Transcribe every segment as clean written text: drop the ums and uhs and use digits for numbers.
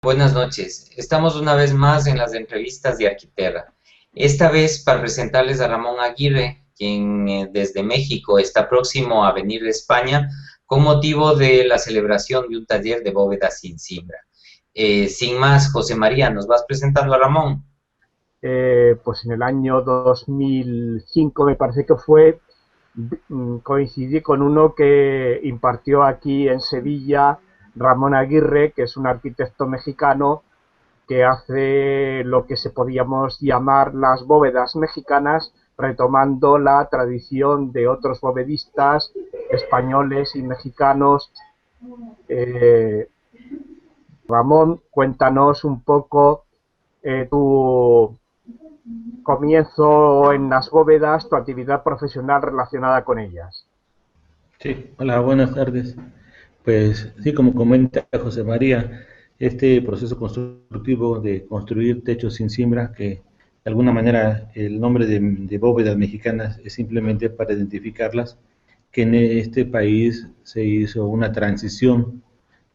Buenas noches. Estamos una vez más en las entrevistas de Arquiterra. Esta vez para presentarles a Ramón Aguirre, quien desde México está próximo a venir de España con motivo de la celebración de un taller de bóvedas sin cimbra. Sin más, José María, ¿nos vas presentando a Ramón? Pues en el año 2005 me parece que fue, coincidí con uno que impartió aquí en Sevilla, Ramón Aguirre, que es un arquitecto mexicano que hace lo que se podíamos llamar las bóvedas mexicanas, retomando la tradición de otros bovedistas españoles y mexicanos. Eh, Ramón, cuéntanos un poco tu comienzo en las bóvedas, tu actividad profesional relacionada con ellas. Sí, hola, buenas tardes. Pues sí, como comenta José María, este proceso constructivo de construir techos sin cimbra, que de alguna manera el nombre de bóvedas mexicanas es simplemente para identificarlas, que en este país se hizo una transición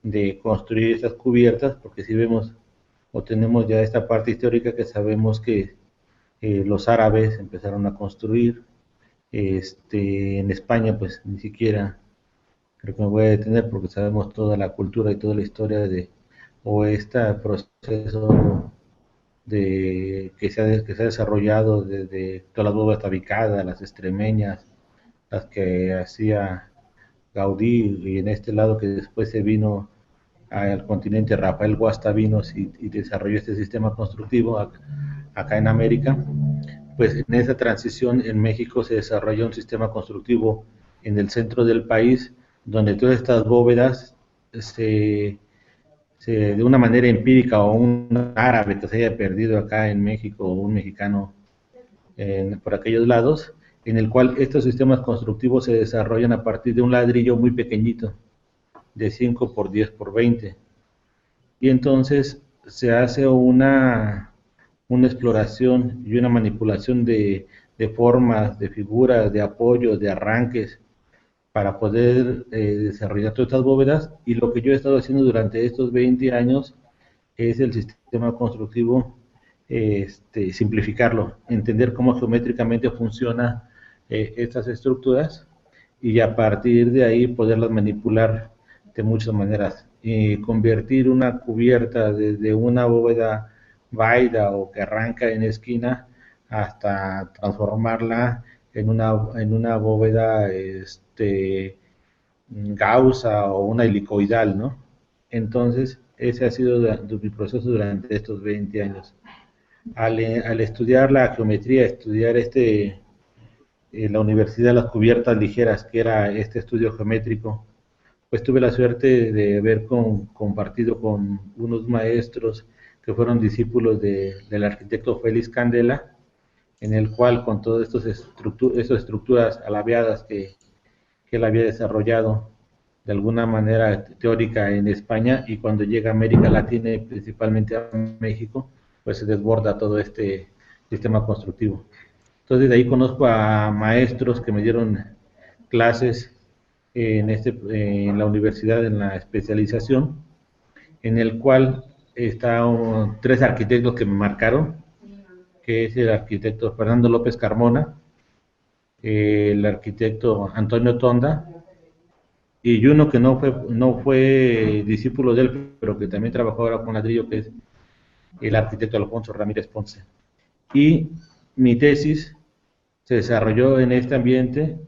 de construir estas cubiertas, porque si vemos o tenemos ya esta parte histórica que sabemos que los árabes empezaron a construir, en España pues ni siquiera. Creo que me voy a detener porque sabemos toda la cultura y toda la historia o este proceso que se ha desarrollado desde todas las bóvedas tabicadas, las extremeñas, las que hacía Gaudí, y en este lado que después se vino al continente Rafael Guastavinos y desarrolló este sistema constructivo acá en América. Pues en esa transición en México se desarrolla un sistema constructivo en el centro del país, donde todas estas bóvedas de una manera empírica, o un árabe que se haya perdido acá en México o un mexicano por aquellos lados, en el cual estos sistemas constructivos se desarrollan a partir de un ladrillo muy pequeñito, de 5 por 10 por 20. Y entonces se hace una exploración y una manipulación de formas, de figuras, de apoyos, de arranques, para poder desarrollar todas estas bóvedas. Y lo que yo he estado haciendo durante estos 20 años es el sistema constructivo, simplificarlo, entender cómo geométricamente funcionan estas estructuras, y a partir de ahí poderlas manipular de muchas maneras. Y convertir una cubierta desde una bóveda vaida o que arranca en esquina hasta transformarla en una bóveda gaussa o una helicoidal, ¿no? Entonces, ese ha sido mi proceso durante estos 20 años. Al estudiar la geometría, estudiar la Universidad de las Cubiertas Ligeras, que era este estudio geométrico, pues tuve la suerte de haber compartido con unos maestros que fueron discípulos del arquitecto Félix Candela, en el cual con todas estas estructuras alabeadas que él había desarrollado de alguna manera teórica en España, y cuando llega a América Latina y principalmente a México, pues se desborda todo este sistema constructivo. Entonces de ahí conozco a maestros que me dieron clases en la universidad, en la especialización, en el cual están tres arquitectos que me marcaron, que es el arquitecto Fernando López Carmona, el arquitecto Antonio Tonda, y uno que no fue discípulo de él, pero que también trabajó ahora con ladrillo, que es el arquitecto Alfonso Ramírez Ponce. Y mi tesis se desarrolló en este ambiente,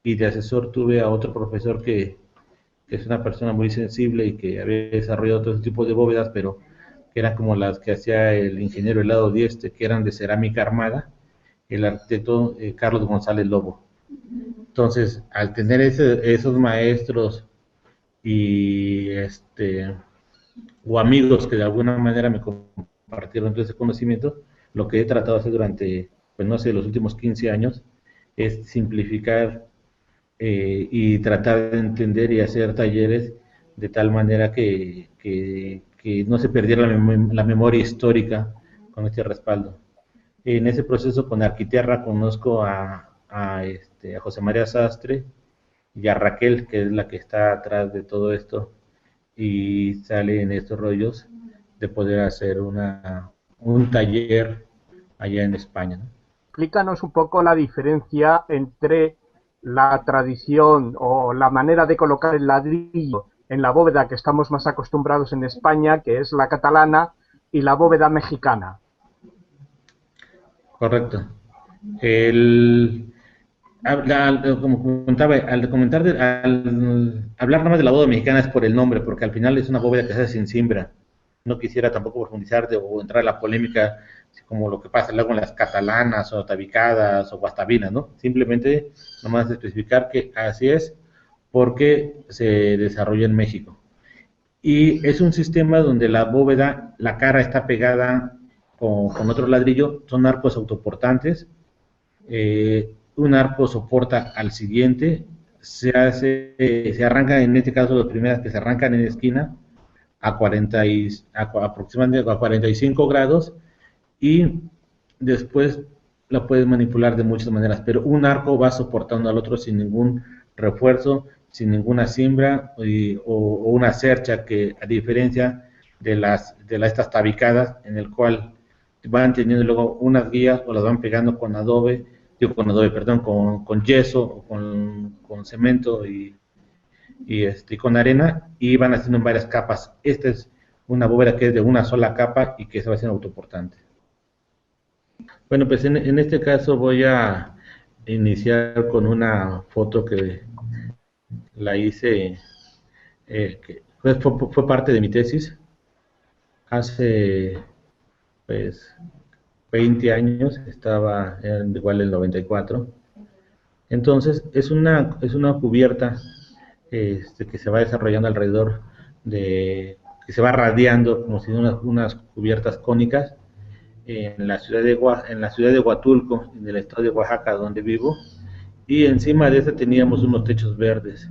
y de asesor tuve a otro profesor que es una persona muy sensible y que había desarrollado otros tipos de bóvedas, pero que eran como las que hacía el ingeniero Helado Dieste, que eran de cerámica armada, el arquitecto Carlos González Lobo. Entonces, al tener esos maestros y o amigos que de alguna manera me compartieron todo ese conocimiento, lo que he tratado de hacer durante, pues no sé, los últimos 15 años es simplificar y tratar de entender y hacer talleres de tal manera que no se perdiera la memoria histórica con este respaldo. En ese proceso con Arquiterra conozco a José María Sastre y a Raquel, que es la que está atrás de todo esto y sale en estos rollos. de poder hacer un taller allá en España, ¿no? Explícanos un poco la diferencia entre la tradición o la manera de colocar el ladrillo en la bóveda que estamos más acostumbrados en España, que es la catalana, y la bóveda mexicana. Correcto. El, como comentaba, al hablar nada más de la bóveda mexicana es por el nombre, porque al final es una bóveda que se hace sin cimbra. No quisiera tampoco profundizar o entrar a la polémica como lo que pasa luego en las catalanas o tabicadas o guastavinas, ¿no? Simplemente nomás especificar que así es porque se desarrolla en México. Y es un sistema donde la bóveda, la cara está pegada con otro ladrillo, son arcos autoportantes, un arco soporta al siguiente, se arranca, en este caso las primeras que se arrancan en esquina aproximadamente a 45 grados, y después la puedes manipular de muchas maneras, pero un arco va soportando al otro sin ningún refuerzo, sin ninguna cimbra o una cercha, que a diferencia de estas tabicadas en el cual van teniendo luego unas guías o las van pegando con adobe, perdón, con yeso o con cemento y con arena, y van haciendo en varias capas. Esta es una bóveda que es de una sola capa y que se va haciendo autoportante. Bueno, pues en este caso voy a iniciar con una foto que la hice, que fue parte de mi tesis hace pues 20 años, estaba igual el 94. Entonces es una cubierta que se va desarrollando alrededor que se va radiando como si unas cubiertas cónicas en en la ciudad de Huatulco, en el estado de Oaxaca, donde vivo, y encima de esa teníamos unos techos verdes.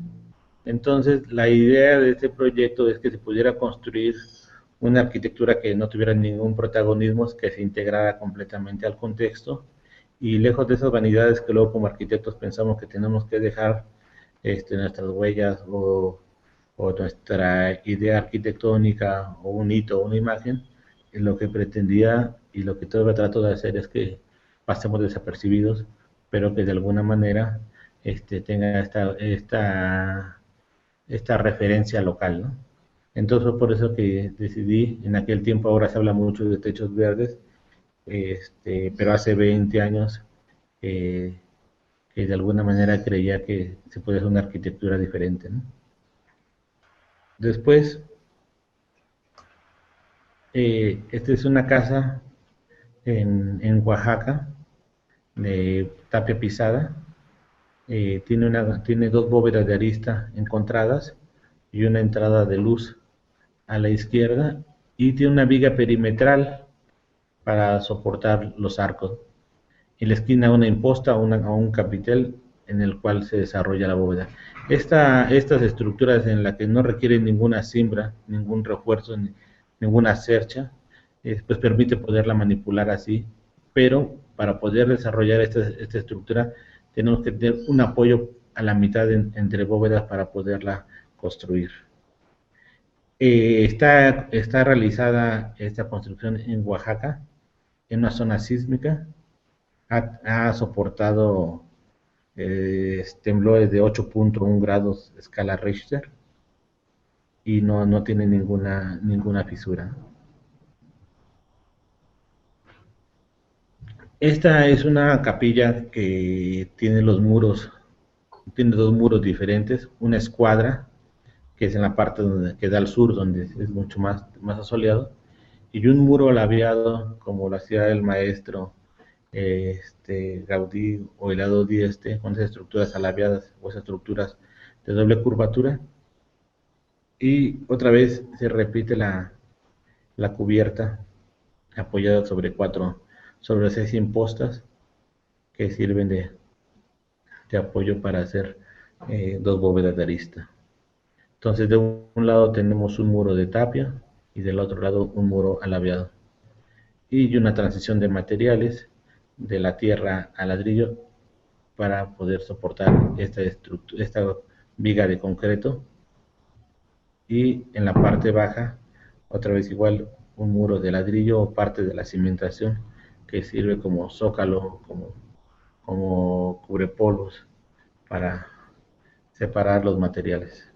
Entonces, la idea de este proyecto es que se pudiera construir una arquitectura que no tuviera ningún protagonismo, que se integrara completamente al contexto, y lejos de esas vanidades que luego como arquitectos pensamos que tenemos que dejar nuestras huellas o nuestra idea arquitectónica o un hito o una imagen, lo que pretendía y lo que todavía trato de hacer es que pasemos desapercibidos, pero que de alguna manera tenga esta referencia local, ¿no? Entonces por eso que decidí, en aquel tiempo, ahora se habla mucho de techos verdes, pero hace 20 años que de alguna manera creía que se podía hacer una arquitectura diferente, ¿no? Después, esta es una casa en Oaxaca, de tapia pisada. Tiene dos bóvedas de arista encontradas y una entrada de luz a la izquierda, y tiene una viga perimetral para soportar los arcos. En la esquina una imposta o un capitel en el cual se desarrolla la bóveda. Estas estructuras en las que no requieren ninguna cimbra, ningún refuerzo, ninguna cercha, pues permite poderla manipular así, pero para poder desarrollar esta estructura tenemos que tener un apoyo a la mitad entre bóvedas para poderla construir. Está realizada esta construcción en Oaxaca, en una zona sísmica. Ha soportado temblores de 8.1 grados escala Richter y no tiene ninguna fisura. Esta es una capilla que tiene tiene dos muros diferentes, una escuadra, que es en la parte que da al sur, donde es mucho más asoleado, y un muro labiado, como lo hacía el maestro Gaudí o el Gaudí con esas estructuras alabeadas o esas estructuras de doble curvatura. Y otra vez se repite la cubierta apoyada sobre 6 impostas que sirven de apoyo para hacer dos bóvedas de arista. Entonces, de un lado tenemos un muro de tapia y del otro lado un muro alabeado. Y una transición de materiales de la tierra al ladrillo para poder soportar esta viga de concreto. Y en la parte baja, otra vez igual, un muro de ladrillo o parte de la cimentación que sirve como zócalo, como cubrepolvos para separar los materiales.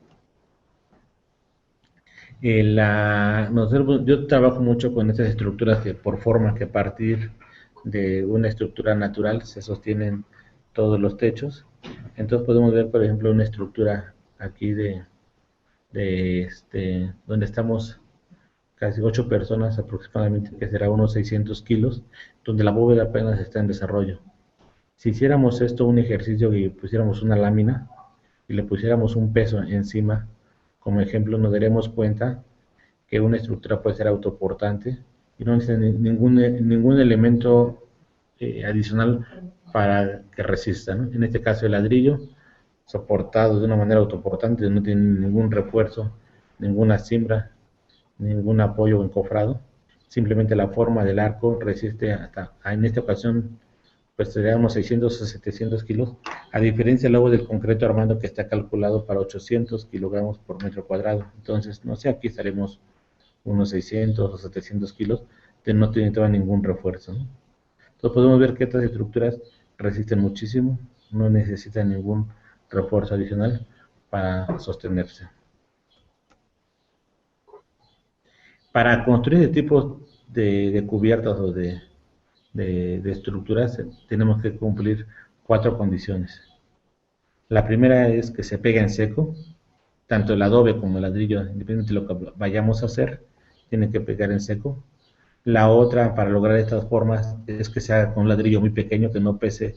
Yo trabajo mucho con estas estructuras que por forma que a partir de una estructura natural se sostienen todos los techos. Entonces podemos ver, por ejemplo, una estructura aquí donde estamos casi 8 personas aproximadamente, que será unos 600 kilos, donde la bóveda apenas está en desarrollo. Si hiciéramos esto un ejercicio y pusiéramos una lámina y le pusiéramos un peso encima, como ejemplo, nos daremos cuenta que una estructura puede ser autoportante y no necesita ningún elemento adicional para que resista, ¿no? En este caso el ladrillo, soportado de una manera autoportante, no tiene ningún refuerzo, ninguna cimbra, ningún apoyo encofrado, simplemente la forma del arco resiste hasta, en esta ocasión, pues serían unos 600 o 700 kilos, a diferencia luego del concreto armado que está calculado para 800 kilogramos por metro cuadrado. Entonces, no sé, aquí estaremos unos 600 o 700 kilos, que no tienen ningún refuerzo, ¿no? Entonces podemos ver que estas estructuras resisten muchísimo, no necesitan ningún refuerzo adicional para sostenerse. Para construir este tipo de cubiertas o de estructuras tenemos que cumplir 4 condiciones. La primera es que se pegue en seco, tanto el adobe como el ladrillo, independientemente de lo que vayamos a hacer, tiene que pegar en seco. La otra, para lograr estas formas, es que se haga con un ladrillo muy pequeño, que no pese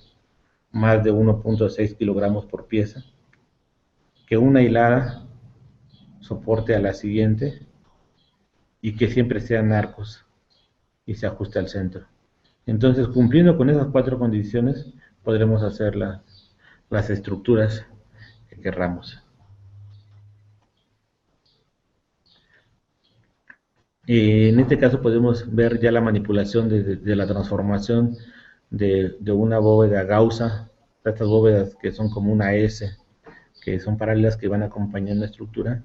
más de 1.6 kilogramos por pieza, que una hilada soporte a la siguiente y que siempre sean arcos y se ajuste al centro. Entonces, cumpliendo con esas 4 condiciones, podremos hacer las estructuras que querramos. En este caso podemos ver ya la manipulación de la transformación de una bóveda gaussa, estas bóvedas que son como una S, que son paralelas que van acompañando la estructura,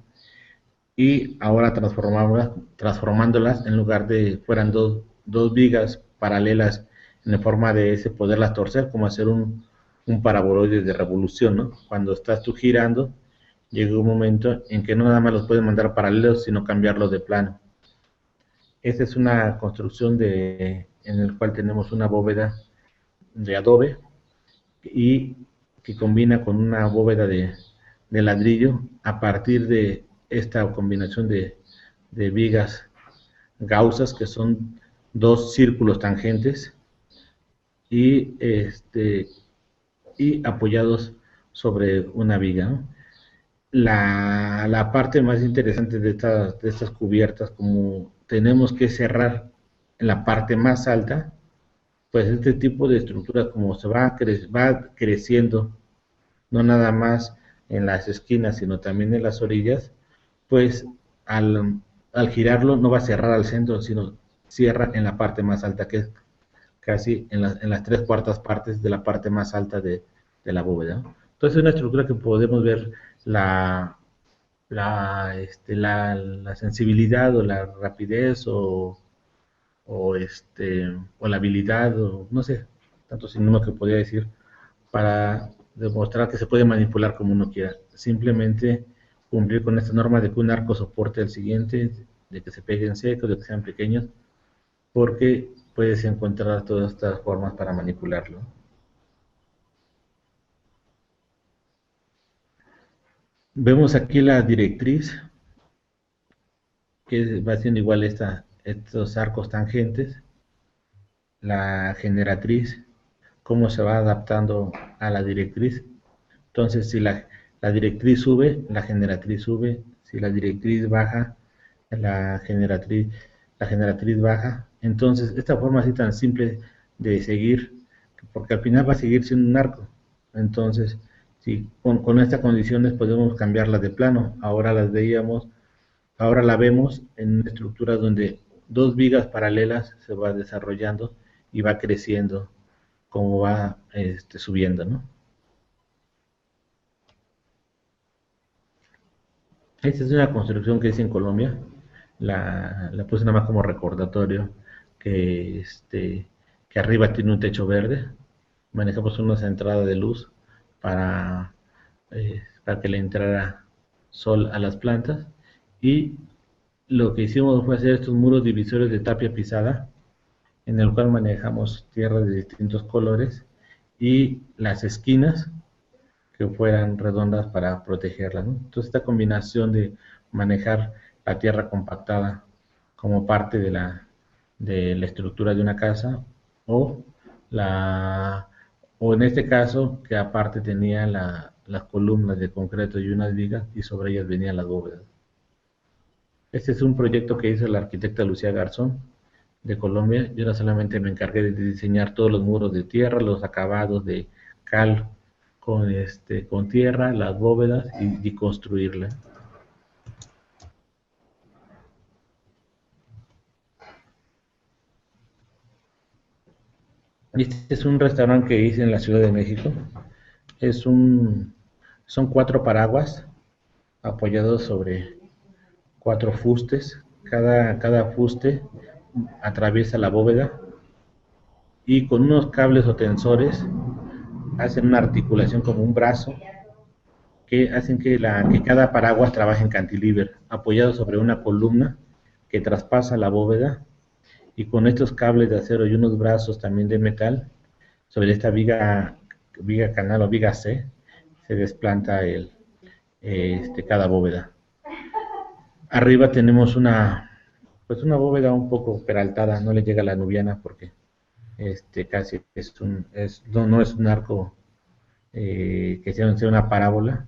y ahora transformándolas en lugar de fueran dos vigas paralelas en forma de S, poderlas torcer, como hacer un paraboloide de revolución, ¿no? Cuando estás tú girando, llega un momento en que no nada más los puedes mandar paralelos, sino cambiarlos de plano. Esta es una construcción en el cual tenemos una bóveda de adobe y que combina con una bóveda de ladrillo a partir de esta combinación de vigas gaussas, que son 2 círculos tangentes y apoyados sobre una viga, ¿no? La parte más interesante de estas cubiertas, como tenemos que cerrar en la parte más alta, pues este tipo de estructura, como va creciendo, no nada más en las esquinas, sino también en las orillas, pues al girarlo no va a cerrar al centro, sino cierra en la parte más alta, que es casi en las 3/4 partes de la parte más alta de la bóveda. Entonces es una estructura que podemos ver la sensibilidad o la rapidez o la habilidad, o no sé, tanto sinónimo que podría decir, para demostrar que se puede manipular como uno quiera. Simplemente cumplir con esta norma de que un arco soporte al siguiente, de que se peguen secos, de que sean pequeños, porque puedes encontrar todas estas formas para manipularlo. Vemos aquí la directriz, que va siendo igual estos arcos tangentes, la generatriz, cómo se va adaptando a la directriz. Entonces, si la directriz sube, la generatriz sube; si la directriz baja, la generatriz baja. Entonces, esta forma así tan simple de seguir, porque al final va a seguir siendo un arco. Entonces, si con estas condiciones podemos cambiarla de plano. Ahora la vemos en una estructura donde 2 vigas paralelas se va desarrollando y va creciendo como va subiendo, ¿no? Esta es una construcción que hice en Colombia. la puse nada más como recordatorio que arriba tiene un techo verde. Manejamos una entrada de luz para que le entrara sol a las plantas. Y lo que hicimos fue hacer estos muros divisores de tapia pisada, en el cual manejamos tierra de distintos colores y las esquinas que fueran redondas para protegerlas, ¿no? Entonces esta combinación de manejar la tierra compactada como parte de la estructura de una casa, o la o en este caso que aparte tenía las columnas de concreto y unas vigas y sobre ellas venían las bóvedas. Este es un proyecto que hizo la arquitecta Lucía Garzón de Colombia. Yo no solamente me encargué de diseñar todos los muros de tierra, los acabados de cal con tierra, las bóvedas y construirla. Este es un restaurante que hice en la Ciudad de México. Es un, Son 4 paraguas apoyados sobre 4 fustes. Cada fuste atraviesa la bóveda y con unos cables o tensores hacen una articulación como un brazo que hacen que cada paraguas trabaje en cantilever, apoyado sobre una columna que traspasa la bóveda, y con estos cables de acero y unos brazos también de metal, sobre esta viga canal o viga C, se desplanta cada bóveda. Arriba tenemos una bóveda un poco peraltada, no le llega la nubiana porque casi no es un arco que sea una parábola,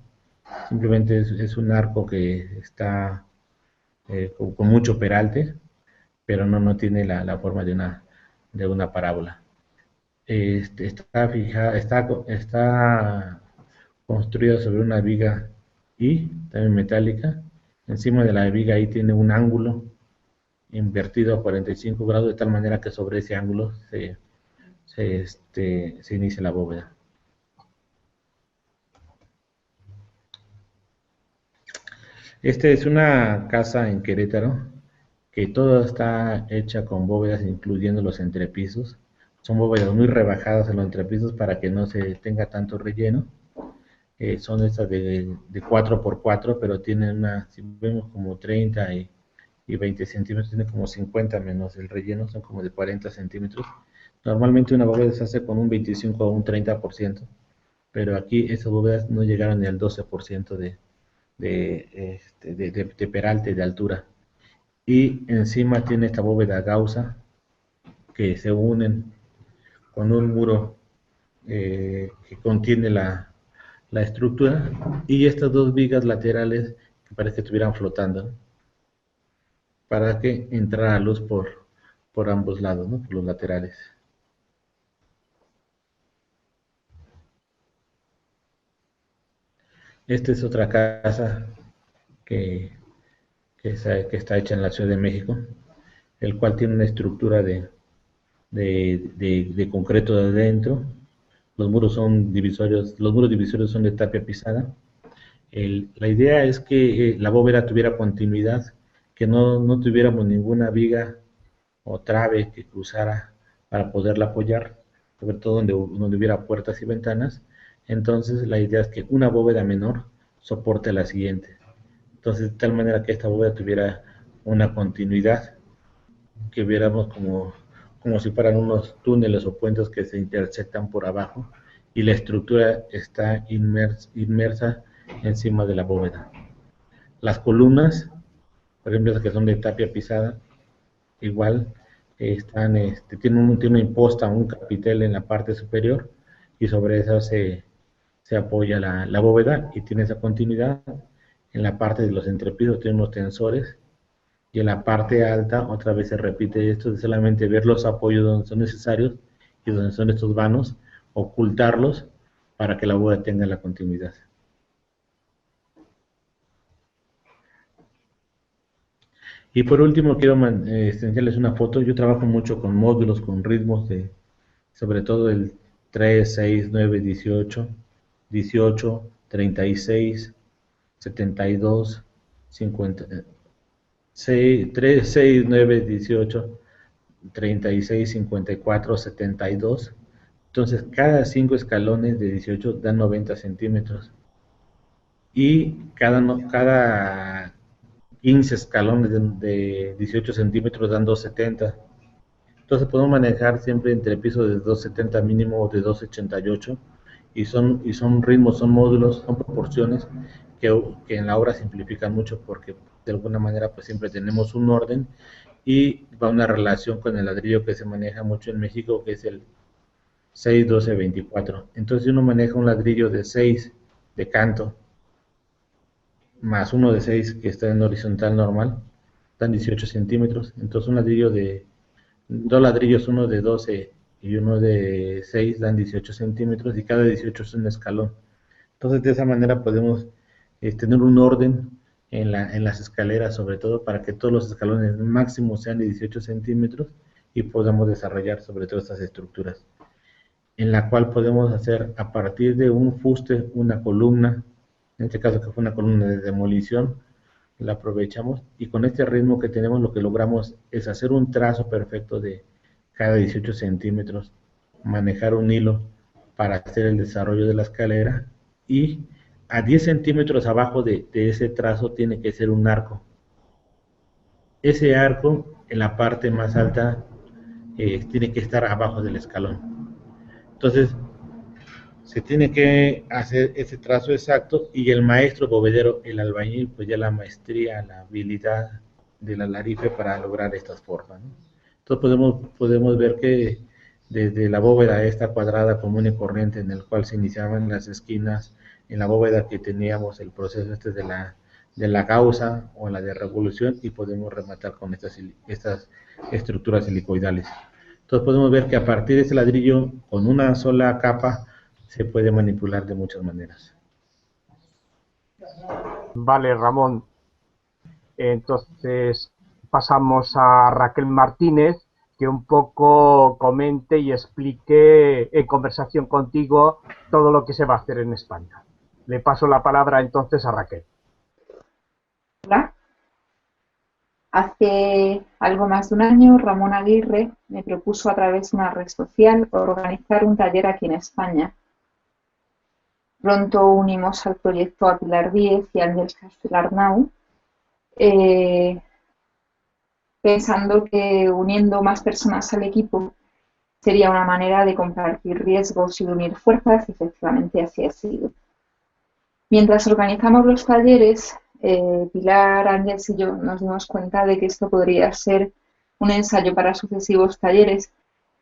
simplemente es un arco que está con mucho peralte, pero no tiene la forma de una parábola. Está construida sobre una viga I, también metálica. Encima de la viga I tiene un ángulo invertido a 45 grados, de tal manera que sobre ese ángulo se inicia la bóveda. Esta es una casa en Querétaro que toda está hecha con bóvedas, incluyendo los entrepisos. Son bóvedas muy rebajadas en los entrepisos para que no se tenga tanto relleno. Son estas de 4x4, pero tienen si vemos como 30 y 20 centímetros, tiene como 50 menos el relleno, son como de 40 centímetros. Normalmente una bóveda se hace con un 25 o un 30%, pero aquí esas bóvedas no llegaron ni al 12% de peralte, de altura. Y encima tiene esta bóveda gaussa que se unen con un muro que contiene la estructura, y estas dos vigas laterales que parece que estuvieran flotando, ¿no? Para que entrara luz por ambos lados, ¿no? Por los laterales. Esta es otra casa que está hecha en la Ciudad de México, el cual tiene una estructura de concreto de adentro. Los muros divisorios son de tapia pisada. La idea es que la bóveda tuviera continuidad, que no tuviéramos ninguna viga o trave que cruzara para poderla apoyar, sobre todo donde hubiera puertas y ventanas. Entonces la idea es que una bóveda menor soporte la siguiente. Entonces de tal manera que esta bóveda tuviera una continuidad, que viéramos como si fueran unos túneles o puentes que se intersectan por abajo, y la estructura está inmersa encima de la bóveda. Las columnas, por ejemplo, las que son de tapia pisada, igual tiene una imposta, un capitel en la parte superior, y sobre eso se apoya la bóveda y tiene esa continuidad. En la parte de los entrepisos tiene unos tensores, y en la parte alta otra vez se repite esto de solamente ver los apoyos donde son necesarios y donde son estos vanos, ocultarlos para que la bóveda tenga la continuidad. Y por último quiero enseñarles una foto. Yo trabajo mucho con módulos, con ritmos sobre todo el 3, 6, 9, 18, 18, 36, 72, 50, 6, 3, 6, 9, 18, 36, 54, 72. Entonces, cada 5 escalones de 18 dan 90 centímetros. Y cada 15 escalones de 18 centímetros dan 270. Entonces podemos manejar siempre entre pisos de 270 mínimo o de 288 y son ritmos, son módulos, son proporciones que en la obra simplifican mucho porque de alguna manera pues siempre tenemos un orden y va una relación con el ladrillo que se maneja mucho en México, que es el 6, 12, 24. Entonces si uno maneja un ladrillo de 6 de canto más uno de 6 que está en horizontal normal, dan 18 centímetros. Entonces un ladrillo de dos ladrillos, uno de 12 y uno de 6 dan 18 centímetros y cada 18 es un escalón. Entonces de esa manera podemos tener un orden en las escaleras, sobre todo para que todos los escalones máximos sean de 18 centímetros y podamos desarrollar sobre todo estas estructuras, en la cual podemos hacer a partir de un fuste una columna, en este caso que fue una columna de demolición, la aprovechamos y con este ritmo que tenemos lo que logramos es hacer un trazo perfecto de cada 18 centímetros, manejar un hilo para hacer el desarrollo de la escalera y a 10 centímetros abajo de ese trazo tiene que ser un arco. Ese arco en la parte más alta tiene que estar abajo del escalón. Entonces se tiene que hacer ese trazo exacto y el maestro bovedero, el albañil, pues ya la maestría, la habilidad del alarife para lograr estas formas, ¿no? Entonces podemos ver que desde la bóveda esta cuadrada común y corriente en el cual se iniciaban las esquinas, en la bóveda que teníamos el proceso este de la causa o la de revolución y podemos rematar con estas estructuras helicoidales. Entonces podemos ver que a partir de ese ladrillo con una sola capa se puede manipular de muchas maneras. Vale, Ramón. Entonces pasamos a Raquel Martínez, que un poco comente y explique en conversación contigo todo lo que se va a hacer en España. Le paso la palabra entonces a Raquel. Hola. Hace algo más de un año, Ramón Aguirre me propuso a través de una red social organizar un taller aquí en España. Pronto unimos al proyecto a Pilar Díez y a Ángel Castelarnau, pensando que uniendo más personas al equipo sería una manera de compartir riesgos y de unir fuerzas, y efectivamente así ha sido. Mientras organizamos los talleres, Pilar, Ángel y yo nos dimos cuenta de que esto podría ser un ensayo para sucesivos talleres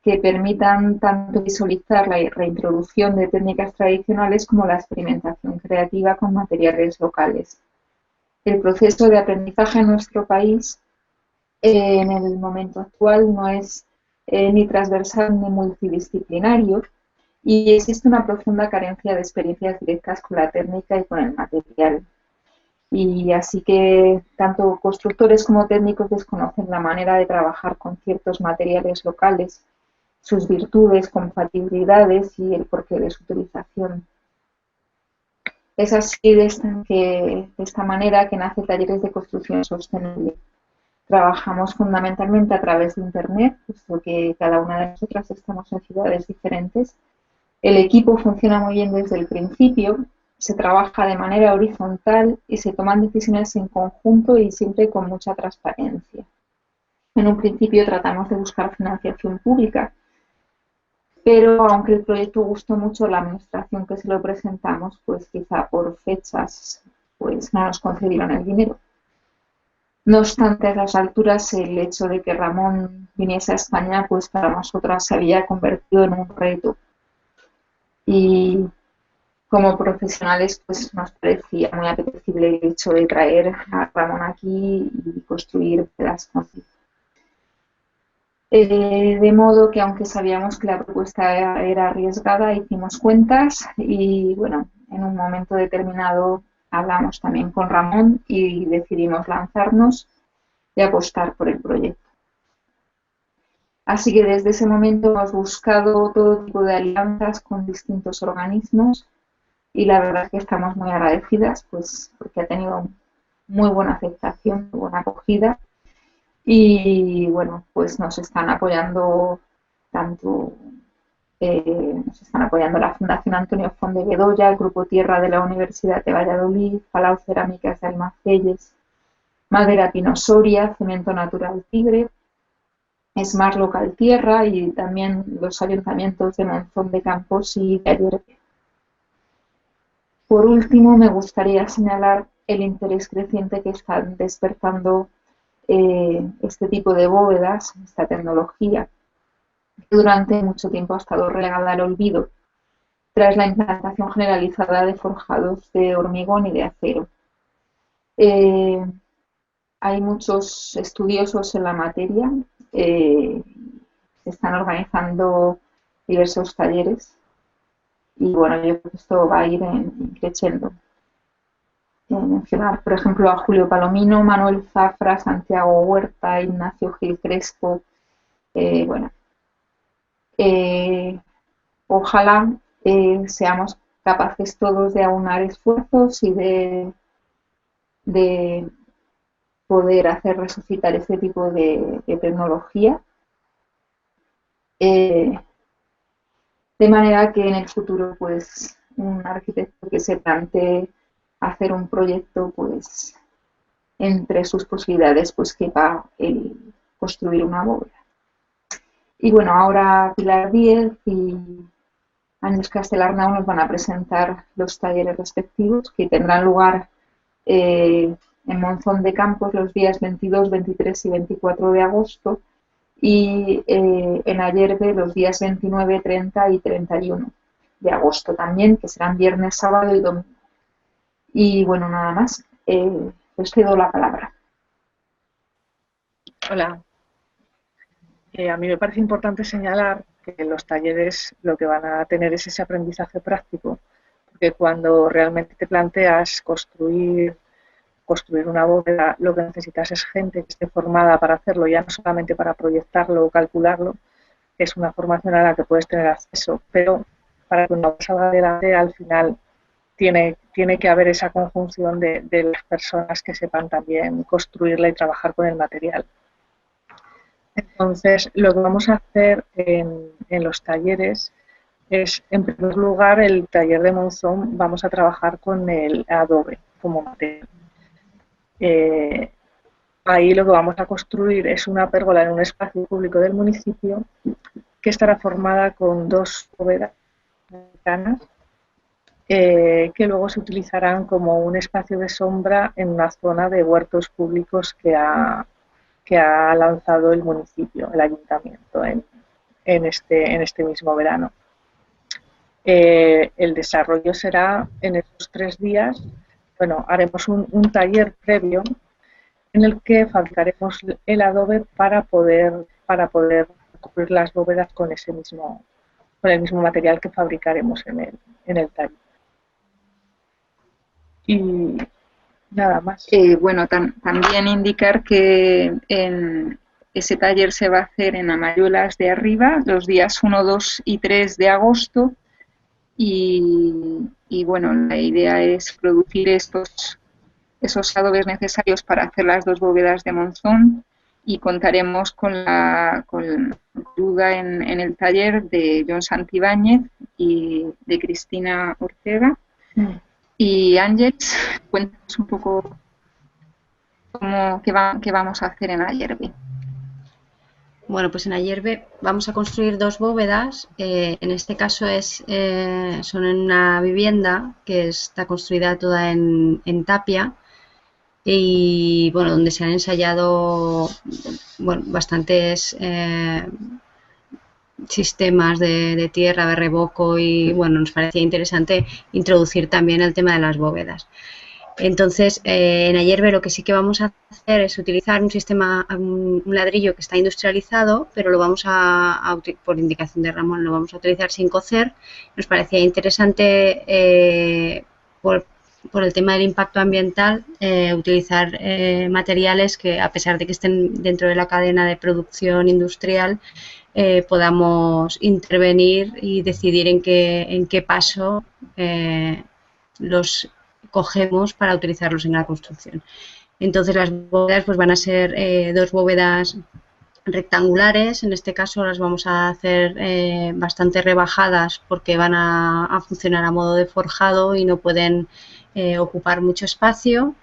que permitan tanto visualizar la reintroducción de técnicas tradicionales como la experimentación creativa con materiales locales. El proceso de aprendizaje en nuestro país en el momento actual no es ni transversal ni multidisciplinario y existe una profunda carencia de experiencias directas con la técnica y con el material. Y así que tanto constructores como técnicos desconocen la manera de trabajar con ciertos materiales locales, sus virtudes, compatibilidades y el porqué de su utilización. Es así de esta manera que nace Talleres de Construcción Sostenible. Trabajamos fundamentalmente a través de Internet, puesto que cada una de nosotras estamos en ciudades diferentes. El equipo funciona muy bien desde el principio, se trabaja de manera horizontal y se toman decisiones en conjunto y siempre con mucha transparencia. En un principio tratamos de buscar financiación pública, pero aunque el proyecto gustó mucho a la administración que se lo presentamos, pues quizá por fechas pues no nos concedieron el dinero. No obstante, a esas alturas el hecho de que Ramón viniese a España pues para nosotras se había convertido en un reto. Y como profesionales pues nos parecía muy apetecible el hecho de traer a Ramón aquí y construir pedazos con él. De modo que aunque sabíamos que la propuesta era arriesgada, hicimos cuentas y bueno, en un momento determinado hablamos también con Ramón y decidimos lanzarnos y apostar por el proyecto. Así que desde ese momento hemos buscado todo tipo de alianzas con distintos organismos y la verdad es que estamos muy agradecidas pues porque ha tenido muy buena aceptación, muy buena acogida. Y bueno, pues nos están apoyando tanto, nos están apoyando la Fundación Antonio Font de Bedoya, el Grupo Tierra de la Universidad de Valladolid, Palau Cerámicas de Almacelles, Madera Pino Soria, Cemento Natural Tigre, Smart Local Tierra y también los ayuntamientos de Monzón de Campos y de Ayerbe. Por último, me gustaría señalar el interés creciente que están despertando este tipo de bóvedas, esta tecnología, que durante mucho tiempo ha estado relegada al olvido, tras la implantación generalizada de forjados de hormigón y de acero. Hay muchos estudiosos en la materia, se están organizando diversos talleres y bueno, yo creo que esto va a ir creciendo. Mencionar, por ejemplo, a Julio Palomino, Manuel Zafra, Santiago Huerta, Ignacio Gil Crespo. Bueno, ojalá seamos capaces todos de aunar esfuerzos y de poder hacer resucitar este tipo de tecnología, de manera que en el futuro, pues, un arquitecto que se plantee hacer un proyecto, pues, entre sus posibilidades, pues, quepa el construir una bóveda. Y bueno, ahora Pilar Díez y Ángeles Castelarnau nos van a presentar los talleres respectivos que tendrán lugar en Monzón de Campos los días 22, 23 y 24 de agosto y en Ayerbe los días 29, 30 y 31 de agosto también, que serán viernes, sábado y domingo. Y bueno, nada más, les cedo la palabra. Hola. A mí me parece importante señalar que los talleres lo que van a tener es ese aprendizaje práctico, porque cuando realmente te planteas construir una bóveda, lo que necesitas es gente que esté formada para hacerlo, ya no solamente para proyectarlo o calcularlo, que es una formación a la que puedes tener acceso, pero para que una salga adelante al final tiene que haber esa conjunción de las personas que sepan también construirla y trabajar con el material. Entonces, lo que vamos a hacer en los talleres es, en primer lugar, el taller de Monzón, vamos a trabajar con el adobe como material. Ahí lo que vamos a construir es una pérgola en un espacio público del municipio que estará formada con 2 bóvedas ventanas que luego se utilizarán como un espacio de sombra en una zona de huertos públicos que ha lanzado el municipio, el ayuntamiento, en este mismo verano. El desarrollo será en estos 3 días. Bueno, haremos un taller previo en el que fabricaremos el adobe para poder cubrir las bóvedas con el mismo material que fabricaremos en el taller. Y nada más. Bueno, también indicar que en ese taller se va a hacer en Amayuelas de Arriba los días 1, 2 y 3 de agosto y bueno, la idea es producir esos adobes necesarios para hacer las 2 bóvedas de Monzón y contaremos con la ayuda en el taller de John Santibáñez y de Cristina Ortega. Y Ángeles, cuéntanos un poco qué vamos a hacer en Ayerbe. Bueno, pues en Ayerbe vamos a construir 2 bóvedas. En este caso son en una vivienda que está construida toda en tapia y bueno, donde se han ensayado bastantes sistemas de tierra, de revoco y bueno, nos parecía interesante introducir también el tema de las bóvedas. Entonces, en Ayerbe lo que sí que vamos a hacer es utilizar un ladrillo que está industrializado, pero lo vamos por indicación de Ramón, lo vamos a utilizar sin cocer. Nos parecía interesante por el tema del impacto ambiental, utilizar materiales que, a pesar de que estén dentro de la cadena de producción industrial, podamos intervenir y decidir en qué paso los cogemos para utilizarlos en la construcción. Entonces las bóvedas pues van a ser dos bóvedas rectangulares. En este caso las vamos a hacer bastante rebajadas porque van a funcionar a modo de forjado y no pueden ocupar mucho espacio,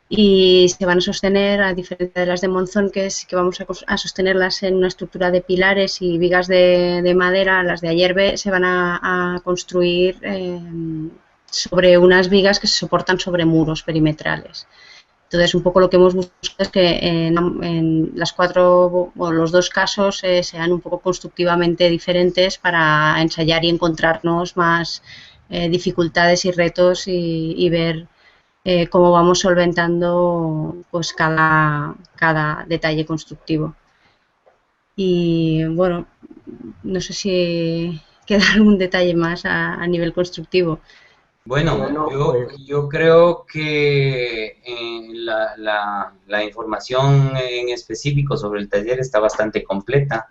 y se van a sostener, a diferencia de las de Monzón, que vamos a sostenerlas en una estructura de pilares y vigas de madera. Las de Ayerbe se van a construir sobre unas vigas que se soportan sobre muros perimetrales. Entonces, un poco lo que hemos buscado es que en las cuatro o los dos casos sean un poco constructivamente diferentes para ensayar y encontrarnos más dificultades y retos y ver cómo vamos solventando pues cada detalle constructivo. Y bueno, no sé si queda algún detalle más a nivel constructivo. Bueno, yo creo que la información en específico sobre el taller está bastante completa,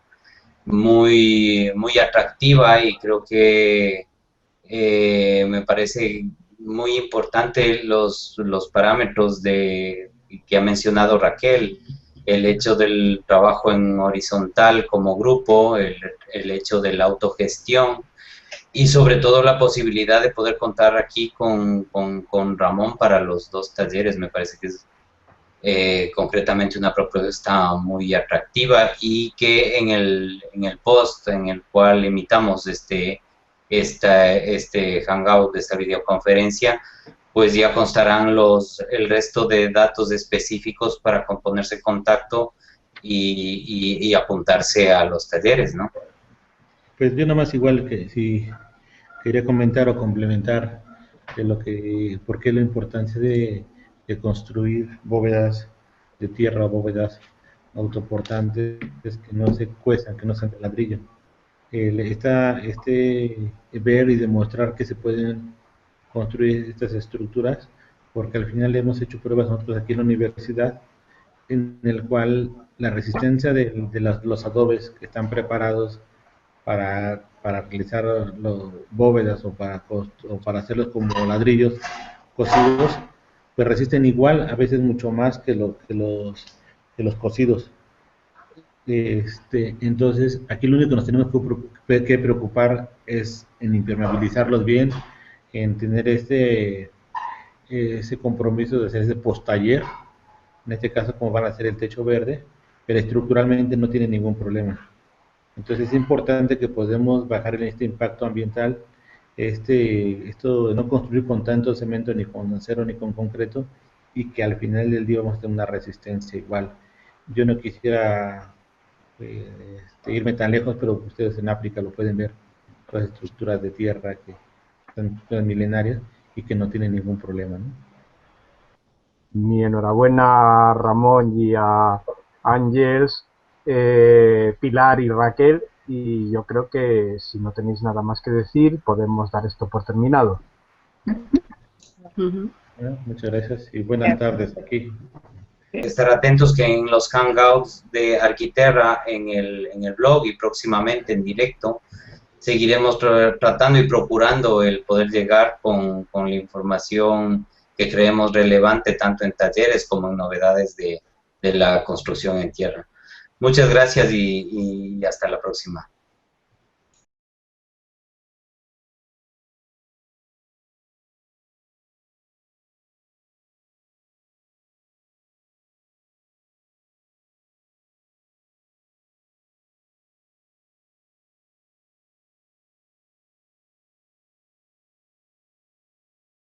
muy atractiva, y creo que me parece muy importante los parámetros que ha mencionado Raquel, el hecho del trabajo en horizontal como grupo, el hecho de la autogestión, y sobre todo la posibilidad de poder contar aquí con Ramón para los dos talleres. Me parece que es concretamente una propuesta muy atractiva, y que en el post en el cual imitamos este hangout, de esta videoconferencia, pues ya constarán el resto de datos específicos para ponerse en contacto y apuntarse a los talleres, ¿no? Pues yo nomás, igual que si quería comentar o complementar de por qué la importancia de construir bóvedas de tierra, bóvedas autoportantes que no se cuezan, que no sean de ladrillo. Ver y demostrar que se pueden construir estas estructuras, porque al final hemos hecho pruebas nosotros aquí en la universidad, en el cual la resistencia de los adobes que están preparados para realizar los bóvedas o para hacerlos como ladrillos cocidos, pues resisten igual, a veces mucho más que los cocidos. Entonces, aquí lo único que nos tenemos que preocupar es en impermeabilizarlos bien, en tener ese compromiso de hacer ese post-taller, en este caso como van a hacer el techo verde, pero estructuralmente no tiene ningún problema. Entonces es importante que podamos bajar en este impacto ambiental, esto de no construir con tanto cemento, ni con acero, ni con concreto, y que al final del día vamos a tener una resistencia igual. Yo no quisiera irme tan lejos, pero ustedes en África lo pueden ver, todas las estructuras de tierra que son milenarias y que no tienen ningún problema, ¿no? Mi enhorabuena a Ramón y a Ángels, Pilar y Raquel, y yo creo que si no tenéis nada más que decir, podemos dar esto por terminado. Bueno, muchas gracias y buenas tardes aquí. Estar atentos que en los hangouts de Arquiterra, en el blog y próximamente en directo, seguiremos tratando y procurando el poder llegar con la información que creemos relevante, tanto en talleres como en novedades de la construcción en tierra. Muchas gracias y hasta la próxima.